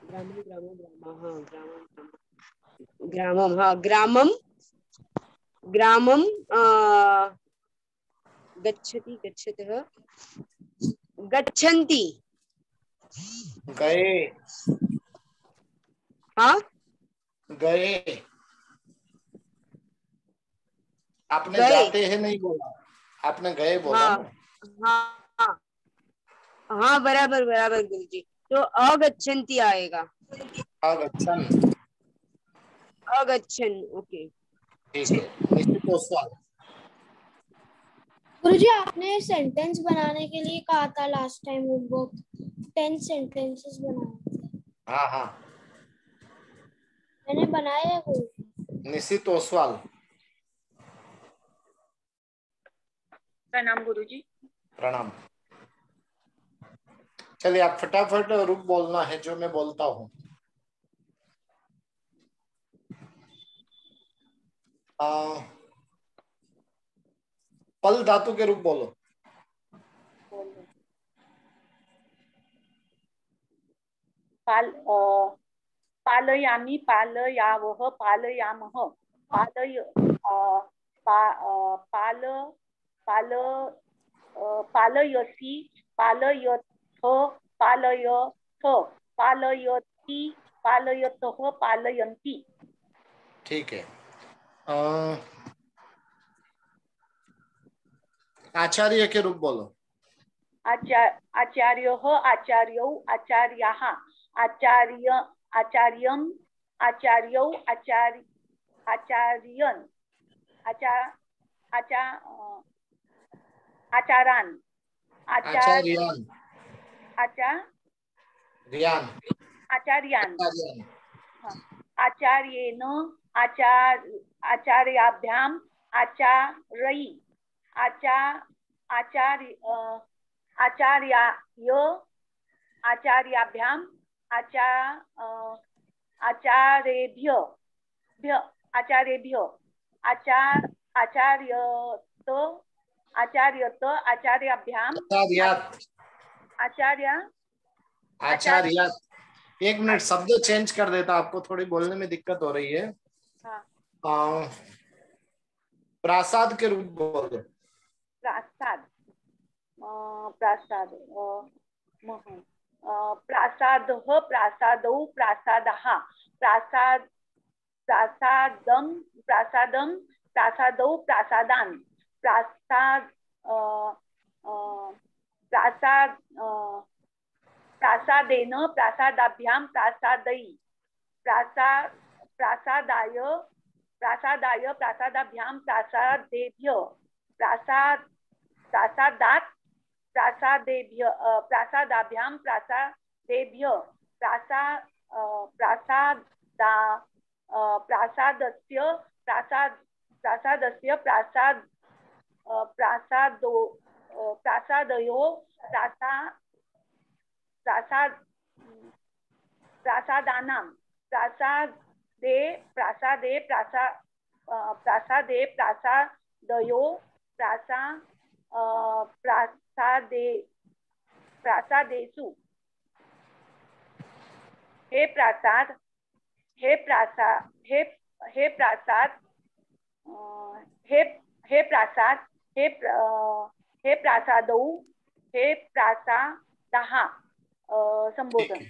I: ग्रामम ग्रामम ग्रामः, हाँ ग्रामम ग्रामम, हाँ ग्रामम ग्रामम गच्छति गच्छतः गच्छन्ति,
A: गए।
I: हाँ
A: गए। आपने
I: गए।
A: जाते हैं नहीं बोला, आपने गए बोला।
I: हाँ हाँ हाँ हाँ, बराबर बराबर गुरुजी। तो अगच्छन्ति आएगा,
A: अगच्छन।
I: अगच्छन, ओके
A: ठीक है। निश्चित सवाल।
H: गुरुजी आपने सेंटेंस बनाने के लिए कहा था लास्ट टाइम, वो 10 सेंटेंसेस बनाने थे।
A: हाँ हाँ,
H: मैंने बनाए हैं गुरुजी।
A: निश्चित ओसवाल।
D: प्रणाम गुरुजी।
A: प्रणाम। चलिए आप फटाफट रूप बोलना है जो मैं बोलता हूँ। पल धातु के रूप बोलो।
D: पालयामि पालयावः पालयामः पालय पाल पाल पालयसि पालयथ पालयथ पालयति पालयतः पालयन्ति।
A: ठीक है। आचार्य के रूप बोलो।
D: आचार्यः आचार्यौ आचार्याः आचार्य आचार्यम् आचार्यौ आचार्य आचार्यन् आचारान्
A: आचार्यान्
D: आचार्यान् आचार्येण आचार्याभ्याम् आचार्यै आचार्याय आचार्याभ्याम् आचार्येभ्यो आचार्यत आचार्याभ्याम्
A: आचार्यात्। एक मिनट, शब्द चेंज कर देता, आपको थोड़ी बोलने में दिक्कत हो रही है। प्रासाद के रूप बोलो।
J: प्रासाद, प्रासाद, महल, प्रासादः, प्रासादौ, प्रासादः, प्रासाद, प्रासादं, प्रासादं, प्रासादौ, प्रासादान्, प्रासाद, प्रासाद, प्रासादेन, प्रासादाभ्यां, प्रासादै, प्रासाद, प्रासादाय, प्रासादाय, प्रासादाभ्यां, प्रासादेभ्य, प्रासाद, प्रासादात्, प्रासादेभ्य, प्रासादाभ्यां, प्रासादेभ्य, प्रासाद, प्रासादा, प्रासादस्य, प्रासाद, प्रासादस्य, प्रासाद, प्रासादो, प्रासादयो, प्रासाद, प्रासादानां, प्रासादे, प्रासादे, प्रासादे, प्रासादयो, प्रासादे, प्रासादेषु। हे प्रासाद, हे प्रासाद, हे प्रासाद, हे प्रासाद, हे प्रासादौ, हे प्रासादः। संबोधन।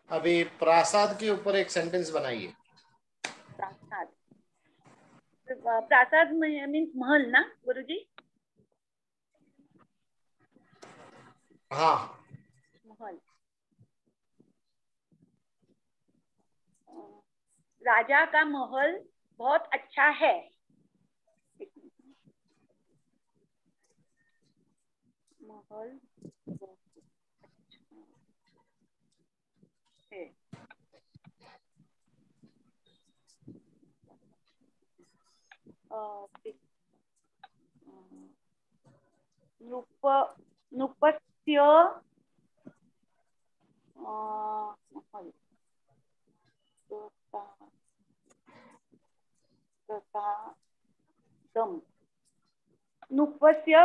A: अभी प्रासाद के ऊपर एक सेंटेंस बनाइए।
J: प्रासाद, प्रासाद मीन्स महल ना गुरुजी?
A: हाँ,
J: महल। राजा का महल बहुत अच्छा है। महल बहुत अच्छा है। नृपस्य महल, प्रसादम, नृपस्य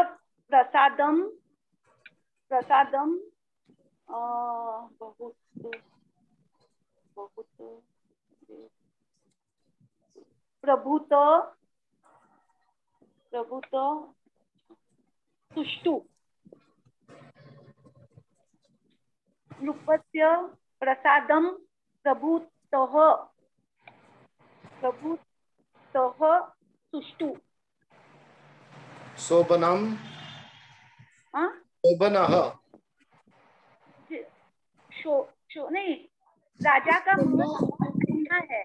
J: प्रसादम, प्रसादम, बहुत बहुत प्रभुत, प्रभुत, सुष्टु, नृपस्य प्रसादम, प्रभुतः, प्रभुतः, सुष्टु,
A: शोभनम, शोभनः,
J: नहीं, राजा का महल अच्छा है।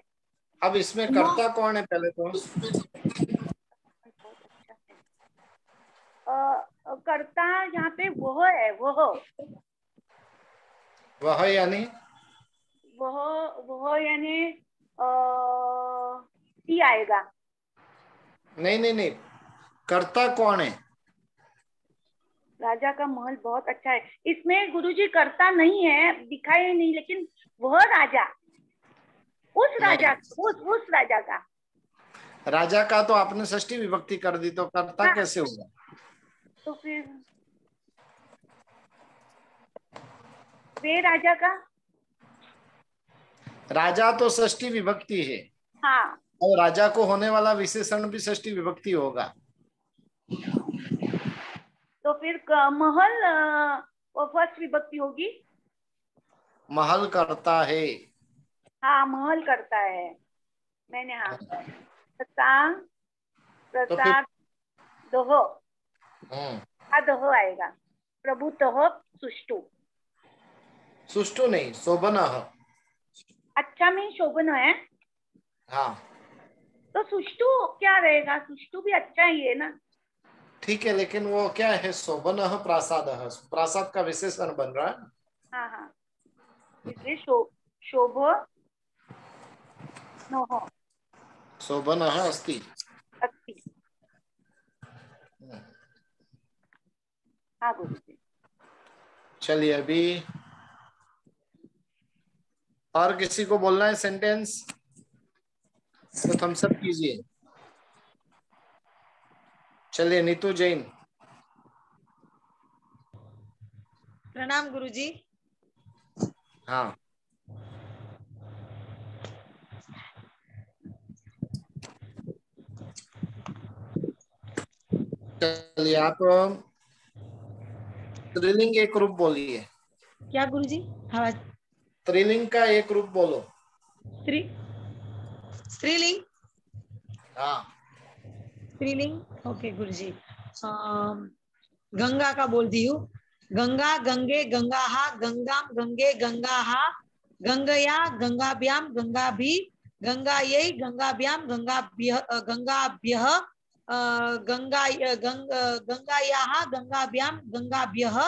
A: अब इसमें कर्ता कौन है पहले तो?
J: कर्ता यहाँ पे वह है,
A: वह यानी
J: वह यानी ही आएगा।
A: नहीं नहीं नहीं, कर्ता कौन है?
J: राजा का महल बहुत अच्छा है। इसमें गुरुजी कर्ता नहीं है, दिखाई नहीं, लेकिन वह राजा, उस राजा, उस राजा का।
A: राजा का तो आपने षष्ठी विभक्ति कर दी, तो कर्ता
J: हाँ,
A: कैसे होगा?
J: तो फिर वे राजा का,
A: राजा तो षष्ठी विभक्ति है।
J: हाँ,
A: और राजा को होने वाला विशेषण भी षष्ठी विभक्ति होगा।
J: तो फिर महल फर्स्ट विभक्ति होगी।
A: महल करता है।
J: हाँ, महल करता है, मैंने, हाँ, प्रसाद दोह, दोह आएगा। प्रभुतः, सुष्टु,
A: सुष्टु नहीं, शोभनः।
J: अच्छा में शोभन है।
A: हाँ,
J: तो सुष्टु क्या रहेगा? सुष्टु भी अच्छा ही है ना।
A: ठीक है, लेकिन वो क्या है? शोभनः प्रासादः, प्रासाद का विशेषण बन रहा है।
J: हाँ हाँ, इसलिए शोभ नोह,
A: शोभनः अस्ति।
J: अस्ति। हाँ गुरुजी।
A: चलिए, अभी और किसी को बोलना है सेंटेंस तो थम्स अप कीजिए। चलिए, नीतू जैन।
G: प्रणाम गुरुजी।
A: हाँ, चलिए आप स्त्रीलिंग एक रूप बोलिए।
K: क्या गुरुजी? हाँ,
A: स्त्रीलिंग का एक रूप बोलो।
K: स्त्रीलिंग।
A: हाँ,
K: स्त्रीलिंग, ओके गुरुजी। गंगा का बोलती हूँ। गंगा गंगे गंगाहा गंगाम गंगे गंगाहा गंगया गंगाभ्याम गंगाभि गंगायै गंगाभ्याम गंगाभ्यः गंगायाः गंगाभ्याम गंगाभ्यः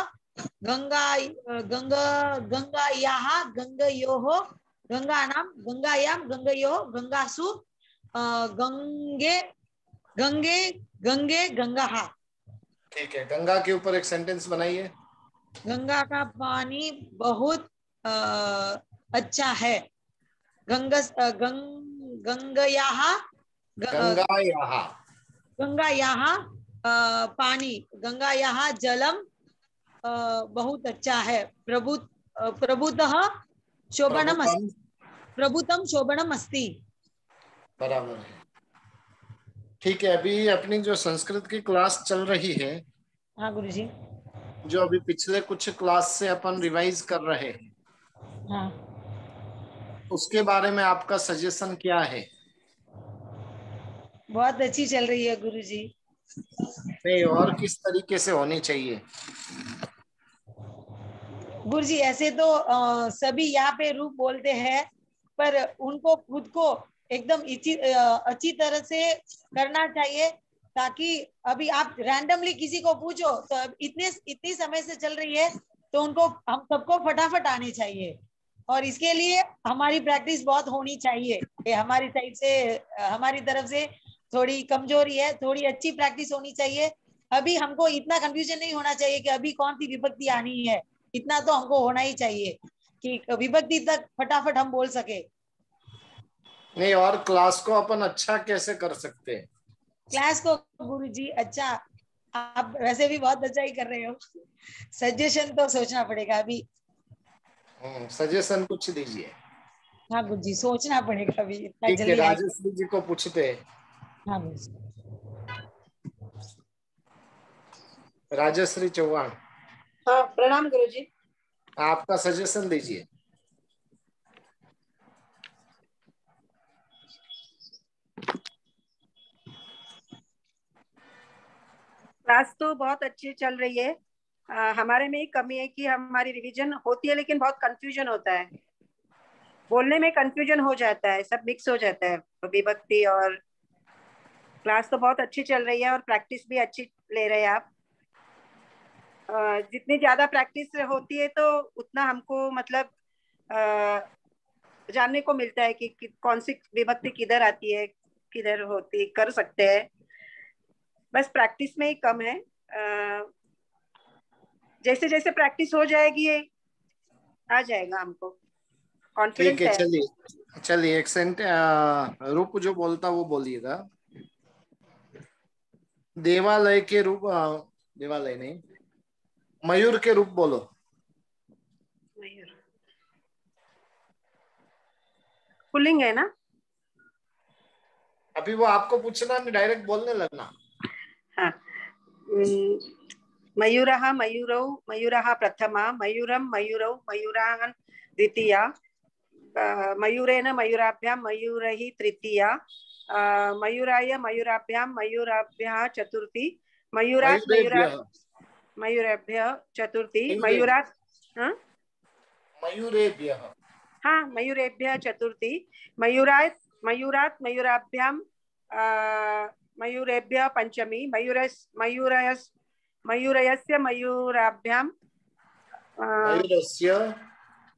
K: गंगायाः गंगयोः गंगानाम गंगायाम गंगयोः गंगासु गंगे गंगे गंगे गंगाहा।
A: ठीक है, गंगा के ऊपर एक सेंटेंस बनाइए।
K: गंगा का पानी बहुत अच्छा है। गंगायाः पानी, गंगायाः जलम बहुत अच्छा है। प्रभुतः प्रभुतम शोभनम अस्ति।
A: बराबर है। ठीक है, अभी अपनी जो संस्कृत की क्लास चल रही है,
K: हाँ गुरुजी,
A: जो अभी पिछले कुछ क्लास से अपन रिवाइज कर रहे हैं,
K: हाँ,
A: उसके बारे में आपका सजेशन क्या है?
K: बहुत अच्छी चल रही है गुरुजी।
A: नहीं, और किस तरीके से होनी चाहिए?
K: गुरुजी ऐसे तो सभी यहाँ पे रूप बोलते हैं, पर उनको खुद को एकदम अच्छी तरह से करना चाहिए, ताकि अभी आप रैंडमली किसी को पूछो तो इतनी समय से चल रही है तो उनको हम सबको फटाफट आने चाहिए, और इसके लिए हमारी प्रैक्टिस बहुत होनी चाहिए। ये हमारी साइड से, हमारी तरफ से थोड़ी कमजोरी है, थोड़ी अच्छी प्रैक्टिस होनी चाहिए। अभी हमको इतना कंफ्यूजन नहीं होना चाहिए कि अभी कौन सी विभक्ति आनी है, इतना तो हमको होना ही चाहिए कि विभक्ति तक फटाफट हम बोल सके।
A: नहीं, और क्लास को अपन अच्छा कैसे कर सकते हैं?
K: क्लास को गुरुजी अच्छा, आप वैसे भी बहुत अच्छा ही कर रहे हो, सजेशन तो सोचना पड़ेगा अभी।
A: सजेशन कुछ दीजिए।
K: हाँ गुरुजी, सोचना पड़ेगा अभी, इतना
A: ठीक है,
K: जल्दी
A: राजश्री जी को पूछते हैं।
K: हाँ गुरुजी।
A: राजश्री चौहान,
L: हाँ प्रणाम गुरुजी।
A: आपका सजेशन दीजिए।
L: क्लास तो बहुत अच्छी चल रही है। हमारे में एक कमी है कि हमारी रिवीजन होती है लेकिन बहुत कंफ्यूजन होता है, बोलने में कंफ्यूजन हो जाता है, सब मिक्स हो जाता है विभक्ति। और क्लास तो बहुत अच्छी चल रही है और प्रैक्टिस भी अच्छी ले रहे हैं आप। जितनी ज्यादा प्रैक्टिस होती है तो उतना हमको मतलब जानने को मिलता है कि कौन सी विभक्ति किधर आती है, किधर होती, कर सकते हैं। बस प्रैक्टिस में ही कम है। जैसे जैसे प्रैक्टिस हो जाएगी आ जाएगा हमको, कॉन्फिडेंस
A: ठीक है,
L: है।
A: चलिए एक रूप जो बोलता वो बोलिएगा। देवालय के रूप, देवालय नहीं, मयूर के रूप बोलो।
L: मयूर पुल्लिंग है ना?
A: अभी वो आपको पूछना, नहीं डायरेक्ट बोलने लगना।
L: हाँ, मयूरः मयूरौ मयूरः प्रथमा, मयूरं मयूरौ मयूराः द्वितीया, मयूरेण मयूराभ्यां मयूरैः तृतीया, मयूराय मयूराभ्यां मयूराभ्यः चतुर्थी, मयूरात् मयूरेभ्यः चतुर्थी, मयूरात्
A: मयूरेभ्यः,
L: हाँ मयूरेभ्यः चतुर्थी, मयूरात् मयूराभ्यां मयूरेभ्यः पंचमी, मयूरस्य मयूराभ्यां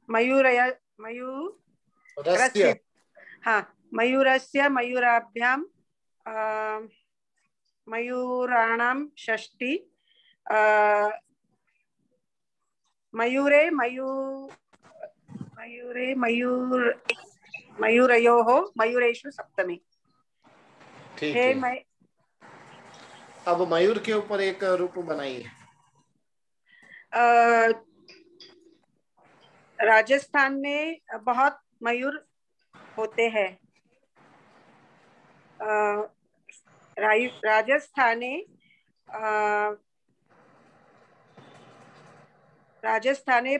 L: मयूरस्य हाँ मयूरस्य मयूराभ्यां मयूराणां षष्ठी, मयूरयोः मयूरेषु सप्तमी।
A: ठीक है, अब मयूर के ऊपर एक रूप बनाइए।
L: राजस्थान में बहुत मयूर होते हैं। राजस्थाने राजस्थाने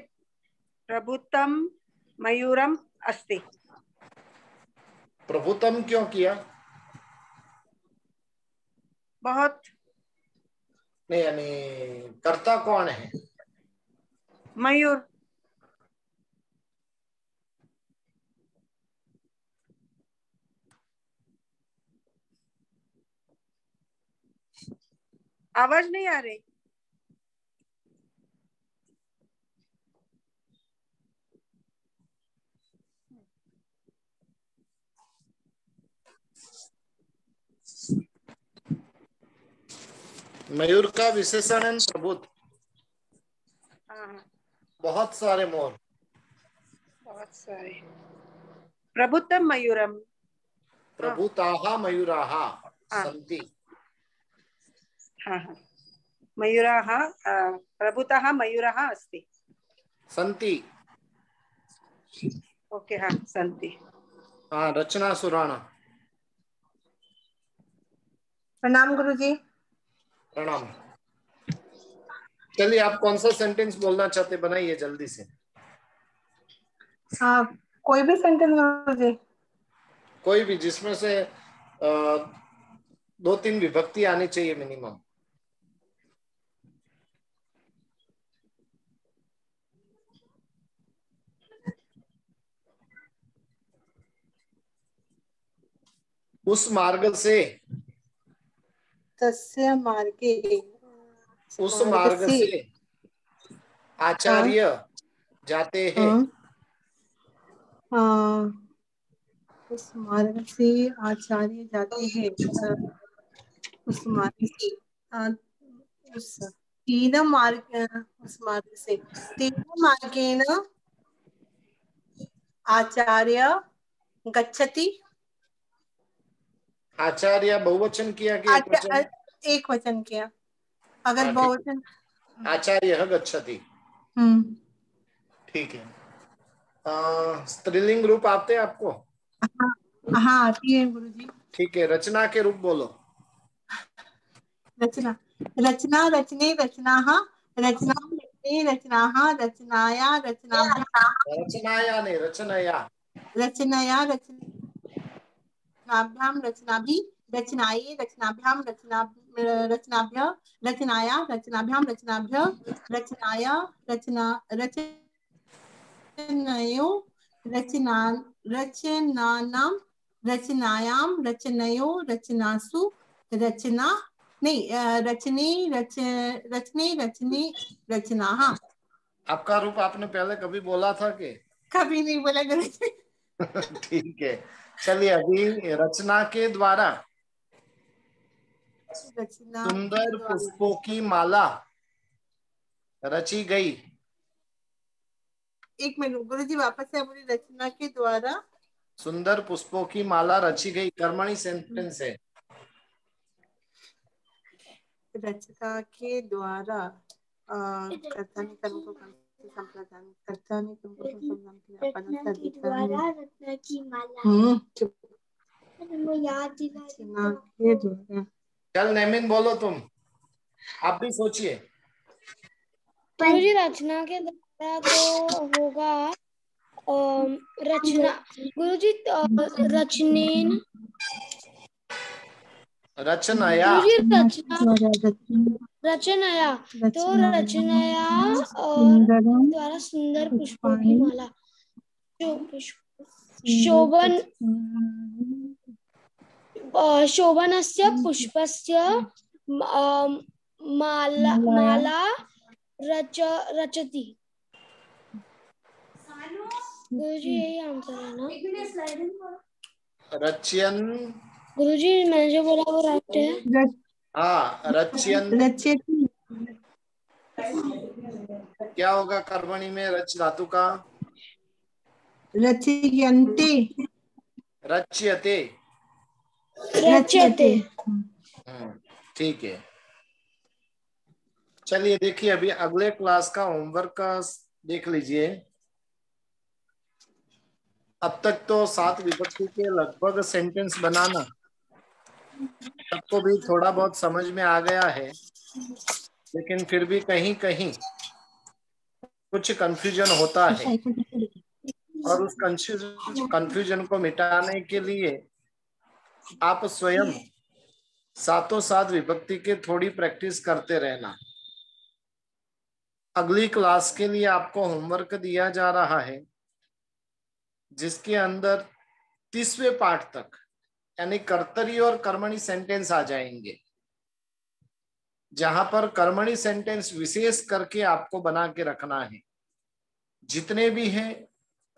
L: प्रभुत्वम मयूरम अस्ति।
A: प्रभुत्वम क्यों किया?
L: बहुत
A: नहीं, यानी कर्ता कौन है?
L: मयूर। आवाज नहीं आ रही।
A: मयूर का विशेषण है प्रभुत्व।
L: हाँ,
A: बहुत सारे मोर।
L: बहुत सारे। प्रभुत्वम मयूरम।
A: प्रभुताः मयूराः सन्ति।
L: हाँ हाँ, मयूराः प्रभुतः मयूरः अस्ति।
A: सन्ति।
L: ओके, हाँ सन्ति।
A: हाँ, रचना सुराणा।
D: प्रणाम गुरुजी।
A: प्रणाम। चलिए, आप कौन सा सेंटेंस बोलना चाहते बनाइए जल्दी से।
D: हाँ, कोई भी सेंटेंस गुरुजी।
A: कोई भी जिसमें से 2-3 विभक्ति आनी चाहिए मिनिमम। उस मार्ग से।
D: तस्य मार्गे।
A: उस मार्ग से आचार्य जाते हैं।
D: उस मार्ग से आचार्य जाते हैं। उस मार्ग से उस तीन मार्ग उस मार्ग से तेन मार्गेण आचार्य गच्छति।
A: आचार्य बहुवचन किया कि एकवचन?
D: एक वचन किया। अगर बहुवचन
A: आचार्य गच्छति। ठीक है। स्त्रीलिंग रूप आते हैं आपको?
D: हाँ आती है गुरुजी।
A: ठीक है, रचना के रूप बोलो।
D: रचना रचना रचने रचनाः रचना रचने रचनाः रचनाया
A: रचनाया नहीं, रचनया।
D: रचनया रचनाभ्यां रचनाभि रचनाये रचनाभ्यां रचनाभ्य रचनाया रचनाभ्यां रचनाभ्य रचनाया रचनयो रचनानां रचनायां रचनयो रचनासु रचना नहीं रचने रचनाः।
A: आपका रूप आपने पहले कभी बोला था कि?
D: कभी नहीं बोला गुरुजी।
A: ठीक है, चलिए अभी रचना के द्वारा सुंदर पुष्पों की माला रची गई।
D: एक मिनट गुरुजी, वापस से बोली। रचना के द्वारा
A: सुंदर पुष्पों की माला रची गई। कर्मणी सेंटेंस है।
D: रचना के द्वारा कर्ता ने कर्म को संप्रदान कर्ता ने कर्म को
H: रचना के द्वारा रत्न की माला याद
D: रचना के द्वारा।
A: चल नेमिन बोलो तुम, आप भी सोचिए।
H: गुरुजी रचना के द्वारा तो होगा रचना। गुरुजी रचनेन
A: रचनाया।
H: रचनाया तो रचनाया द्वारा सुंदर पुष्पों की माला शोभनस्य पुष्पस्य माला रचति। गुरुजी यही आंसर है ना?
A: रच्यन।
H: गुरुजी मैंने जो बोला वो राइट है।
A: हाँ, रच्यन। क्या होगा कर्मणी में रच धातु का?
D: रचयन्ते।
A: रच्यते।
H: रच्यते।
A: ठीक है, चलिए देखिए अभी अगले क्लास का होमवर्क का देख लीजिए। अब तक तो 7 विभक्ति के लगभग सेंटेंस बनाना सबको भी थोड़ा बहुत समझ में आ गया है, लेकिन फिर भी कहीं कहीं कुछ कंफ्यूजन होता है, और उस कंफ्यूजन को मिटाने के लिए आप स्वयं सातों सात विभक्ति के थोड़ी प्रैक्टिस करते रहना। अगली क्लास के लिए आपको होमवर्क दिया जा रहा है, जिसके अंदर 30वें पाठ तक यानी कर्तरी और कर्मणी सेंटेंस आ जाएंगे, जहां पर कर्मणी सेंटेंस विशेष करके आपको बना के रखना है। जितने भी हैं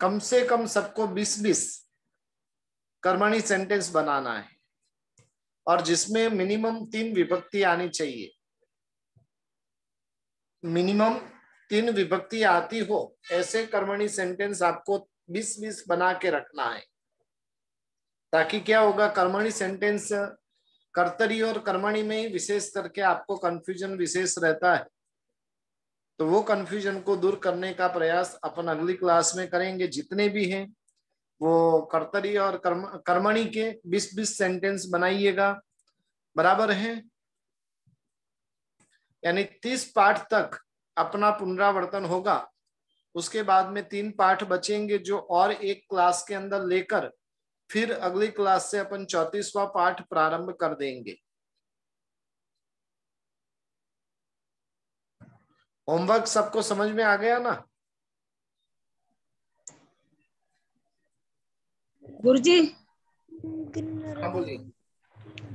A: कम से कम सबको 20-20 कर्मणी सेंटेंस बनाना है, और जिसमें मिनिमम 3 विभक्ति आनी चाहिए। मिनिमम 3 विभक्ति आती हो ऐसे कर्मणी सेंटेंस आपको 20-20 बना के रखना है, ताकि क्या होगा, कर्मणी सेंटेंस कर्तरी और कर्मणी में ही विशेष करके आपको कंफ्यूजन विशेष रहता है। तो वो कंफ्यूजन को दूर करने का प्रयास अपन अगली क्लास में करेंगे। जितने भी हैं वो कर्तरी और कर्मणी के 20-20 सेंटेंस बनाइएगा, बराबर है। यानी 30 पाठ तक अपना पुनरावर्तन होगा। उसके बाद में 3 पाठ बचेंगे, जो और एक क्लास के अंदर लेकर फिर अगली क्लास से अपन 34वां पाठ प्रारंभ कर देंगे। होमवर्क सबको समझ में आ गया ना?
E: गुरुजी।
A: हाँ बोलिए।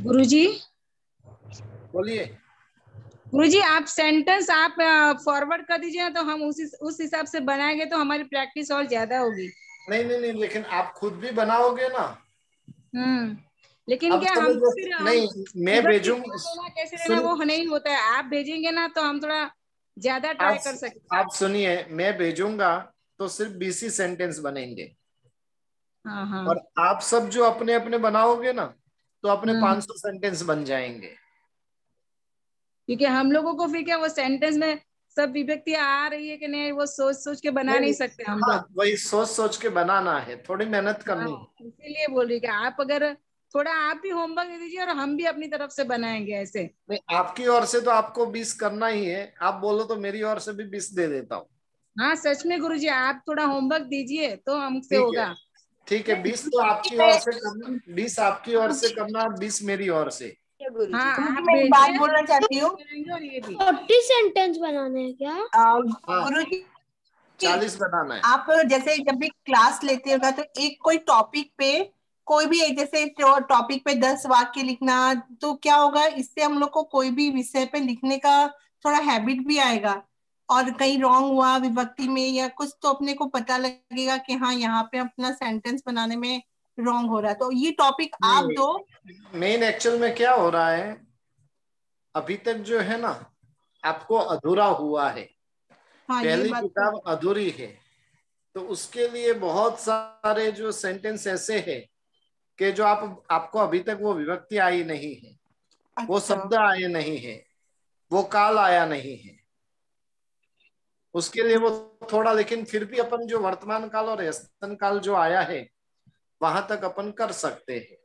E: गुरुजी
A: बोलिए।
E: गुरुजी आप सेंटेंस आप फॉरवर्ड कर दीजिए ना, तो हम उस हिसाब से बनाएंगे तो हमारी प्रैक्टिस और ज्यादा होगी।
A: नहीं नहीं नहीं, लेकिन आप खुद भी बनाओगे ना।
E: लेकिन क्या हम फिर
A: नहीं, मैं भेजूंगा।
E: कैसे रहना वो नहीं होता है, आप भेजेंगे ना तो हम थोड़ा ज्यादा ट्राई कर सकते।
A: आप सुनिए, मैं भेजूंगा तो सिर्फ 20 ही सेंटेंस बनेंगे।
E: हाँ।
A: और आप सब जो अपने अपने बनाओगे ना, तो अपने 500 सेंटेंस बन जाएंगे।
E: क्योंकि हम लोगों को फिर क्या वो सेंटेंस में सब विभक्तियां आ रही है कि नहीं, वो सोच सोच के बना नहीं सकते हम लोग।
A: वही सोच सोच के बनाना है, थोड़ी मेहनत करनी है।
E: इसीलिए बोल रही कि आप अगर थोड़ा आप भी होमवर्क दे दीजिए और हम भी अपनी तरफ से बनाएंगे ऐसे।
A: नहीं, आपकी ओर से तो आपको 20 करना ही है। आप बोलो तो मेरी ओर से भी 20 दे देता हूँ।
E: हाँ सच में गुरुजी, आप थोड़ा होमवर्क दीजिए तो हमसे होगा।
A: ठीक है, 20 तो आपकी ओर से करना, 20 आपकी ओर से करना, 20 मेरी ओर से।
E: हाँ,
K: मैं एक बात बोलना चाहती हूँ।
H: 40 सेंटेंस बनाने हैं क्या?
K: गुरुजी
A: 40 बनाना है।
K: आप जैसे जब भी क्लास लेते होगा तो एक कोई टॉपिक पे कोई भी एक जैसे टॉपिक पे 10 वाक्य लिखना, तो क्या होगा, इससे हम लोग को कोई भी विषय पे लिखने का थोड़ा हैबिट भी आएगा, और कहीं रॉन्ग हुआ विभक्ति में या कुछ तो अपने को पता लगेगा कि हाँ यहाँ पे अपना सेंटेंस बनाने में रॉन्ग हो रहा है। तो ये टॉपिक आप दो।
A: मेन एक्चुअल में क्या हो रहा है, अभी तक जो है ना आपको अधूरा हुआ है।
K: हाँ,
A: पहली किताब अधूरी है, तो उसके लिए बहुत सारे जो सेंटेंस ऐसे हैं कि जो आपको अभी तक वो विभक्ति आई नहीं है। अच्छा। वो शब्द आए नहीं है, वो काल आया नहीं है। उसके लिए वो थोड़ा, लेकिन फिर भी अपन जो वर्तमान काल और ह्यस्तन काल जो आया है वहां तक अपन कर सकते हैं।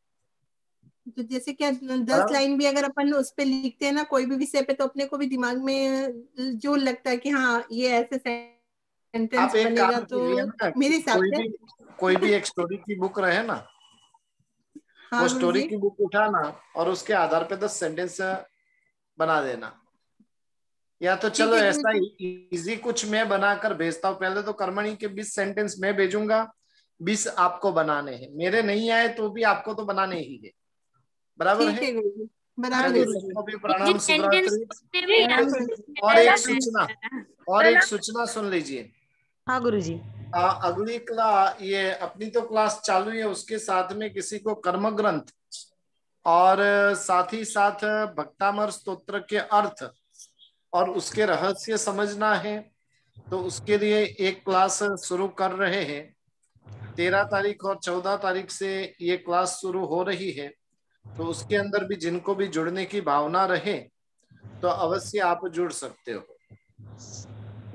K: तो जैसे क्या 10 लाइन भी अगर अपन उस पे लिखते हैं ना कोई भी विषय पे, तो अपने को भी दिमाग में जो लगता है कि हाँ ये ऐसे सेंटेंस बनेगा। तो मेरे हिसाब से
A: कोई भी एक स्टोरी की बुक रहे ना, वो स्टोरी की बुक उठाना और उसके आधार पे 10 सेंटेंस बना देना। या तो चलो ऐसा इजी कुछ मैं बनाकर भेजता हूँ। पहले तो कर्मणी के 20 सेंटेंस मैं भेजूंगा, 20 आपको बनाने हैं। मेरे नहीं आए तो भी आपको तो बनाने ही है, बराबर है? सबको भी प्रणाम, और एक सूचना सुन लीजिए।
E: हाँ गुरुजी।
A: अगली क्लास, ये अपनी तो क्लास चालू है, उसके साथ में किसी को कर्म ग्रंथ और साथ ही साथ भक्तामर स्तोत्र के अर्थ और उसके रहस्य समझना है, तो उसके लिए एक क्लास शुरू कर रहे हैं। 13 तारीख और 14 तारीख से ये क्लास शुरू हो रही है। तो उसके अंदर भी जिनको भी जुड़ने की भावना रहे तो अवश्य आप जुड़ सकते हो।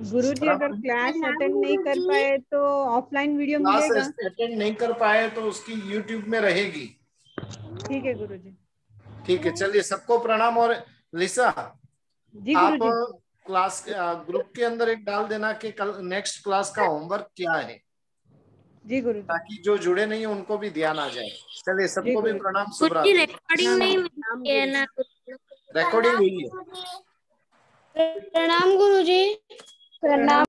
G: गुरुजी अगर क्लास अटेंड नहीं कर पाए तो ऑफलाइन वीडियो मिलेगा?
A: क्लास अटेंड नहीं कर पाए तो उसकी YouTube में रहेगी।
G: ठीक है गुरुजी।
A: ठीक है, चलिए सबको प्रणाम। और लिसा
G: जी
A: आप
G: गुरुजी।
A: क्लास ग्रुप के अंदर एक डाल देना कि कल नेक्स्ट क्लास का होमवर्क क्या है,
G: जी गुरुजी।
A: ताकि जो जुड़े नहीं है उनको भी ध्यान आ जाए। चलिए सबको भी प्रणाम, शुभ
H: गुरुजी
A: रात्रि।
H: रिकॉर्डिंग नहीं मिलती है ना।
A: रिकॉर्डिंग हुई है।
H: प्रणाम गुरुजी।
B: प्रणाम।